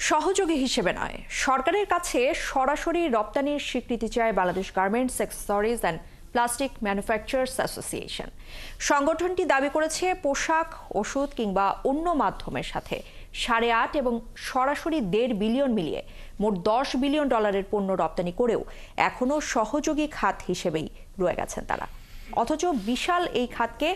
সহযোগী হিসেবে নয়, সরকারের কাছে সরাসরি রপ্তানির স্বীকৃতি চায় Bangladesh garments, accessories and plastic manufacturers association. সংগঠনটি দাবি করেছে, পোশাক, ওষুধ কিংবা অন্য মাধ্যমের সাথে 8.5 এবং সরাসরি 1.5 বিলিয়ন মিলিয়ে মোট $10 বিলিয়ন পণ্য রপ্তানি করেও এখনও সহযোগী খাত হিসেবেই রয়ে গেছেন তারা। অথচ বিশাল এই খাতকে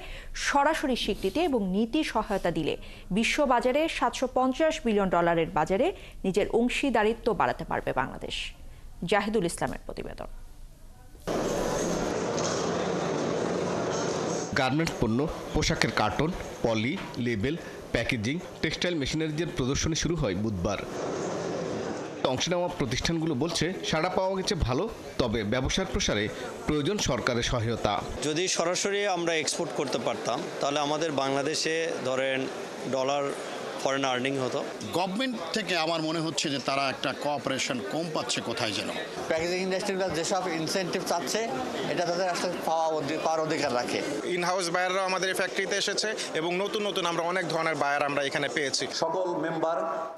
সরাসরি স্বীকৃতি এবং নীতি সহায়তা দিলে বিশ্ববাজারে $750 বিলিয়ন বাজারে নিজের অংশীদারিত্ব বাড়াতে পারবে বাংলাদেশ। জাহিদুল ইসলামের প্রতিবেদন। গার্মেন্টস পণ্য, পোশাকের কার্টন, পলি, লেবেল, প্যাকেজিং, টেক্সটাইল মেশিনারিজের প্রদর্শনী শুরু হয় বুধবার। অংশ নেওয়া প্রতিষ্ঠানগুলো বলছে, সাড়া পাওয়া গেছে ভালো, তবে ব্যবসার প্রসারে প্রয়োজন সরকারের সহায়তা। যদি সরাসরি আমরা এক্সপোর্ট করতে পারতাম তাহলে আমাদের বাংলাদেশে ধরেন ডলার ফরেন আর্নিং হতো। গভর্নমেন্ট থেকে আমার মনে হচ্ছে যে তারা একটা কোঅপারেশন কম পাচ্ছে কোথায় যেন। প্যাকেজিং ইন্ডাস্ট্রিটা যেসব ইনসেন্টিভ চাচ্ছে এটা তাদের আসলে পাওয়ার অধিকার রাখে। ইন হাউস বায়াররা আমাদের এই ফ্যাক্টরিতে এসেছে এবং নতুন নতুন আমরা অনেক ধরনের বায়ার আমরা এখানে পেয়েছি। সকল মেম্বার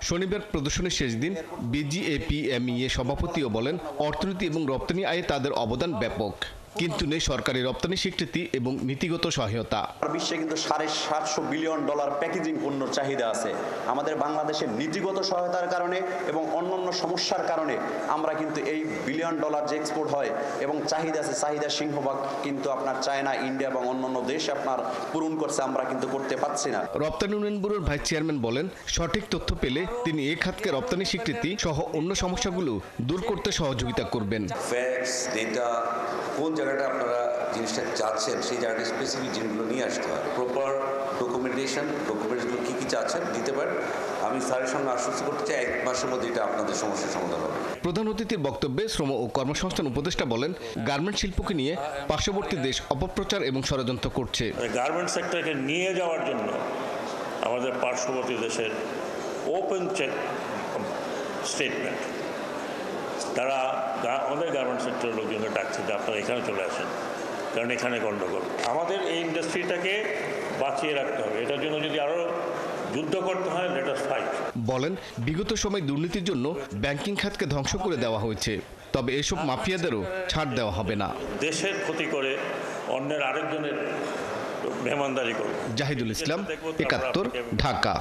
শনিবার প্রদর্শনীর শেষ দিন বিজিএপিএমইএ সভাপতিও বলেন, অর্থনীতি এবং রপ্তানি আয়ে তাদের অবদান ব্যাপক, কিন্তু নেই সরকারি রপ্তানি স্বীকৃতি এবং নীতিগত সহায়তা। বিশ্বে কিন্তু $750 বিলিয়ন প্যাকেজিং পণ্যের চাহিদা আছে। আমাদের বাংলাদেশের নীতিগত সহায়তার কারণে এবং অন্যান্য সমস্যার কারণে আমরা কিন্তু এই $1 বিলিয়ন যে এক্সপোর্ট হয় এবং চাহিদা আছে, চাহিদা সিংহভাগ কিন্তু আপনার চায়না, ইন্ডিয়া এবং অন্যান্য দেশ আপনার পূরণ করছে, আমরা কিন্তু করতে পারছি না। রপ্তানি উন্নয়ন ব্যুরোর ভাইস চেয়ারম্যান বলেন, সঠিক তথ্য পেলে তিনি এই খাতকে রপ্তানি স্বীকৃতি সহ অন্য সমস্যাগুলো দূর করতে সহযোগিতা করবেন। ফ্যাক্টস, ডেটা, কোন জায়গাটা আপনারা জিনিসটা চাচ্ছেন সেই জায়গাটা স্পেসিফিক জিনিসগুলো নিয়ে আসতে হয়। প্রপার ডকুমেন্টসগুলো কী কী চাচ্ছেন দিতে পারেন। আমি স্যারের সঙ্গে আশ্বস্ত করতে চাই 1 মাসের মধ্যে এটা আপনাদের সমস্যার সমাধান হবে। প্রধান অতিথির বক্তব্যে শ্রম ও কর্মসংস্থান উপদেষ্টা বলেন, গার্মেন্টস শিল্পকে নিয়ে পার্শ্ববর্তী দেশ অপপ্রচার এবং ষড়যন্ত্র করছে। গার্মেন্টস সেক্টরকে নিয়ে যাওয়ার জন্য আমাদের পার্শ্ববর্তী দেশের ওপেন চেক স্টেটমেন্ট, তারা আমাদের গার্মেন্টস সেক্টরের লোকজনকে ডাকছে যে আপনারা এখানে চলে আসেন, কারণ এখানে গণ্ডগোল। আমাদের এই ইন্ডাস্ট্রিটাকে বাঁচিয়ে রাখতে হবে, এটার জন্য যদি আরও যুদ্ধ করতে হয়, লেট আস ফাইট। বলেন, বিগত সময় দুর্নীতির জন্য ব্যাংকিং খাতকে ধ্বংস করে দেওয়া হয়েছে, তবে এসব মাফিয়াদেরও ছাড় দেওয়া হবে না। দেশের ক্ষতি করে অন্যের আরেকজনের মেহমানদারি করবে। জাহিদুল ইসলাম, ৭১, ঢাকা।